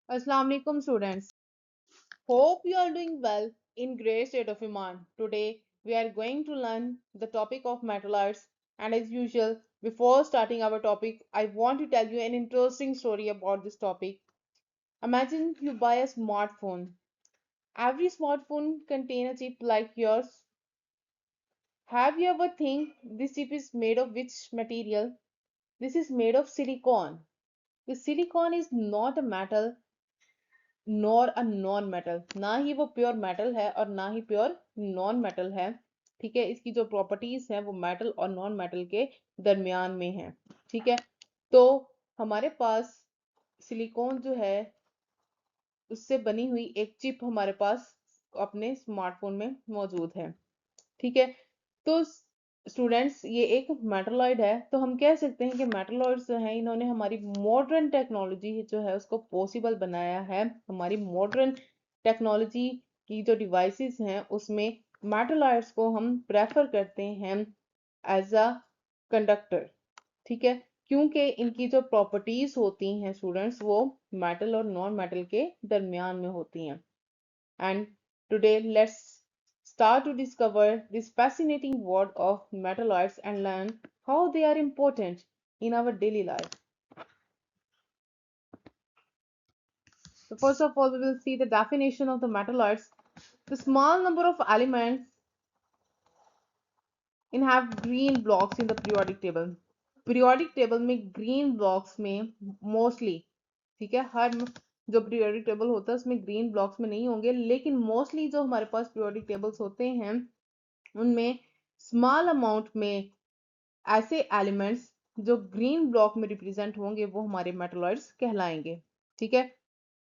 Assalamu alaikum students. Hope you are doing well in great state of Iman. Today we are going to learn the topic of metalloids, and as usual before starting our topic I want to tell you an interesting story about this topic. Imagine you buy a smartphone. Every smartphone contains a chip like yours. Have you ever think this chip is made of which material? This is made of silicon. The silicon is not a metal nor a non metal, ना ही वो pure metal है और ना ही pure non metal है। ठीक है, इसकी जो प्रॉपर्टीज है वो मेटल और नॉन मेटल के दरमियान में है। ठीक है, तो हमारे पास सिलिकॉन जो है उससे बनी हुई एक चिप हमारे पास अपने स्मार्टफोन में मौजूद है। ठीक है, तो स्टूडेंट्स ये एक मेटलॉइड है, तो हम कह सकते हैं कि मेटलॉइड्स जो हैं इन्होंने हमारी मॉडर्न टेक्नोलॉजी जो है उसको पॉसिबल बनाया है। हमारी मॉडर्न टेक्नोलॉजी की जो डिवाइसेस हैं उसमें मेटलॉइड्स को हम प्रेफर करते हैं एज अ कंडक्टर। ठीक है, क्योंकि इनकी जो प्रॉपर्टीज होती हैं स्टूडेंट्स वो मेटल और नॉन मेटल के दरमियान में होती हैं। And today let's start to discover this fascinating world of metalloids and learn how they are important in our daily life. So first of all, we will see the definition of the metalloids. The small number of elements in have green blocks in the periodic table. Periodic table में green blocks में mostly, ठीक है, हर जो periodic table होता है उसमें green blocks में नहीं होंगे, लेकिन mostly जो हमारे पास periodic tables होते हैं उनमें स्मॉल अमाउंट में ऐसे एलिमेंट्स जो ग्रीन ब्लॉक में रिप्रेजेंट होंगे वो हमारे मेटलॉइड्स कहलाएंगे। ठीक है,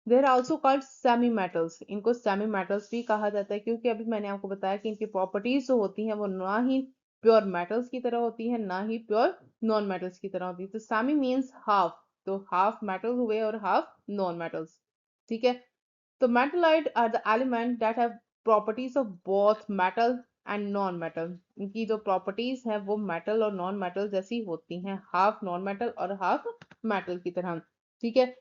देर आल्सो कॉल्ड सेमी मेटल्स, इनको सेमी मेटल्स भी कहा जाता है क्योंकि अभी मैंने आपको बताया कि इनकी प्रॉपर्टीज जो होती हैं वो ना ही प्योर मेटल्स की तरह होती है ना ही प्योर नॉन मेटल्स की तरह होती है। तो सेमी मीन्स हाफ, तो हाफ मेटल हुए और हाफ नॉन मेटल्स। ठीक है, तो metalloid are the element that have properties of both metal and non metal. इनकी जो प्रॉपर्टीज है वो मेटल और नॉन मेटल जैसी होती हैं, हाफ नॉन मेटल और हाफ मेटल की तरह। ठीक है,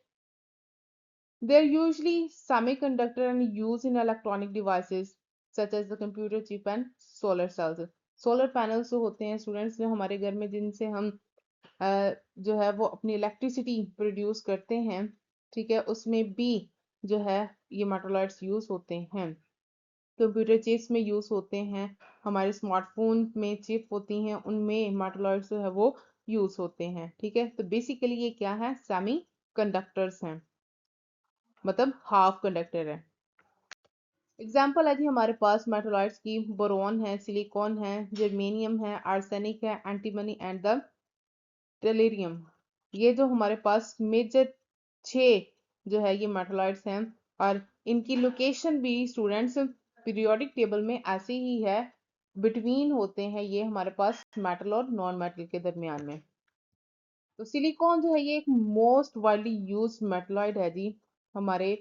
they are usually semiconductor and used in electronic devices such as the computer chip and solar cells. Solar panels जो होते हैं स्टूडेंट्स जो हमारे घर में जिनसे हम जो है वो अपनी इलेक्ट्रिसिटी प्रोड्यूस करते हैं, ठीक है, उसमें भी जो है ये मेटलॉइड्स यूज होते हैं। कंप्यूटर चिप्स में यूज होते हैं, हमारे स्मार्टफोन में चिप होती हैं उनमें मेटलॉइड्स जो है वो यूज होते हैं। ठीक है, तो बेसिकली ये क्या है, सेमी कंडक्टर्स हैं, मतलब हाफ कंडक्टर है। एग्जाम्पल है जी हमारे पास मेटलॉइड्स की, बोरोन है, सिलिकॉन है, जर्मेनियम है, आर्सेनिक है, एंटीमनी एंड द टेलेरियम। ये जो हमारे पास मेजर 6 जो है ये मेटलॉइड्स हैं, और इनकी लोकेशन भी स्टूडेंट्स पीरियोडिक टेबल में ऐसे ही है, बिटवीन होते हैं ये हमारे पास मेटल और नॉन मेटल के दरमियान में। तो सिलिकॉन जो है ये एक मोस्ट वाइडली यूज मेटलॉइड है जी हमारे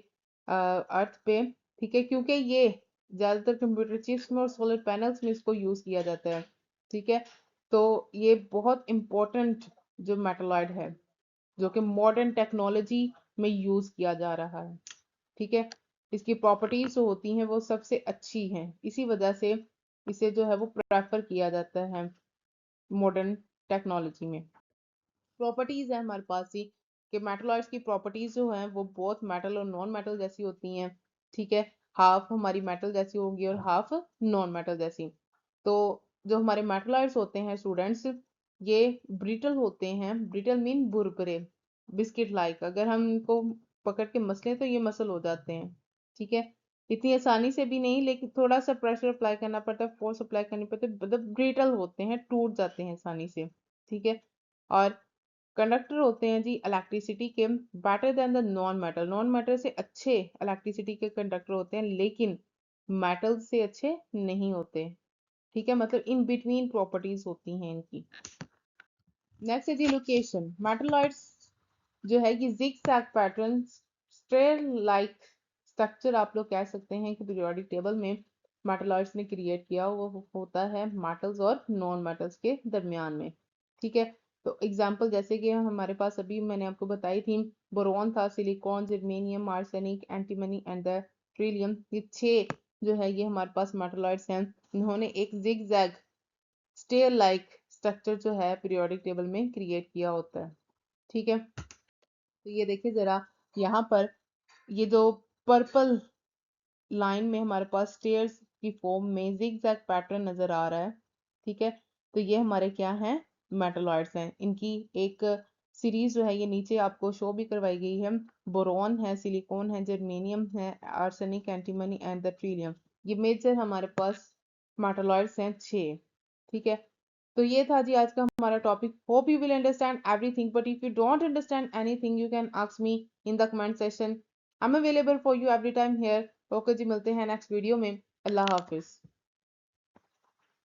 अर्थ पे। ठीक है, क्योंकि ये ज्यादातर कंप्यूटर चिप्स में और सोलर पैनल्स में इसको यूज किया जाता है। ठीक है, तो ये बहुत इंपॉर्टेंट जो मेटलॉइड है जो कि मॉडर्न टेक्नोलॉजी में यूज किया जा रहा है। ठीक है, इसकी प्रॉपर्टीज जो होती हैं वो सबसे अच्छी हैं, इसी वजह से इसे जो है वो प्रेफर किया जाता है मॉडर्न टेक्नोलॉजी में। प्रॉपर्टीज है हमारे पास ही कि मेटलॉइड्स की प्रॉपर्टीज जो हैं वो बहुत मेटल और नॉन मेटल जैसी होती हैं। ठीक है, हाफ हमारी मेटल जैसी होगी और हाफ नॉन मेटल जैसी। तो जो हमारे मेटलॉइड्स होते हैं स्टूडेंट्स ये ब्रिटल होते हैं, brittle mean Burbure, biscuit like, अगर हम इनको पकड़ के मसलें तो ये मसल हो जाते हैं। ठीक है, इतनी आसानी से भी नहीं, लेकिन थोड़ा सा प्रेशर अप्लाई करना पड़ता है, फोर्स अप्लाई करनी पड़ती है, मतलब ब्रिटल होते हैं, टूट जाते हैं आसानी से। ठीक है, और कंडक्टर होते हैं जी इलेक्ट्रिसिटी के better than the non metal, non metal से अच्छे इलेक्ट्रिसिटी के कंडक्टर होते हैं लेकिन मेटल से अच्छे नहीं होते। ठीक है, मतलब इन बिटवीन प्रॉपर्टीज होती हैं इनकी। नेक्स्ट है जी लोकेशन। मेटलॉइड्स जो है ये जिगजैग पैटर्न स्ट्रेयर लाइक स्ट्रक्चर आप लोग कह सकते हैं कि पीरियोडिक टेबल में मेटलॉइड्स ने क्रिएट किया वो होता है मेटल्स और नॉन मेटल्स के दरमियान में। ठीक है, तो एग्जाम्पल जैसे कि हमारे पास अभी मैंने आपको बताई थी, बोरॉन था, silicon, germanium, arsenic, antimony and the Trillium. ये 6 जो है ये हमारे पास मेटलॉइड्स हैं। इन्होंने एक zig zag stair like structure जो है पीरियोडिक टेबल में क्रिएट किया होता है। ठीक है, तो ये देखिए जरा यहाँ पर ये जो पर्पल लाइन में हमारे पास स्टेयर्स की फॉर्म में जिगजैग पैटर्न नजर आ रहा है। ठीक है, तो ये हमारे क्या हैं, मेटलॉइड्स हैं। इनकी एक सीरीज जो है ये नीचे आपको शो भी करवाई गई है। बोरॉन है, सिलिकॉन है, जर्मेनियम है, arsenic, antimony and the Trillium. ये मेजर हमारे पास मेटलॉइड्स हैं 6। ठीक है, तो ये था जी आज का हमारा topic. Hope you will understand everything, but if you don't understand anything you can ask me in the comment session. I am available for you every time here. Okay जी, मिलते हैं नेक्स्ट वीडियो में। अल्लाह हाफिज।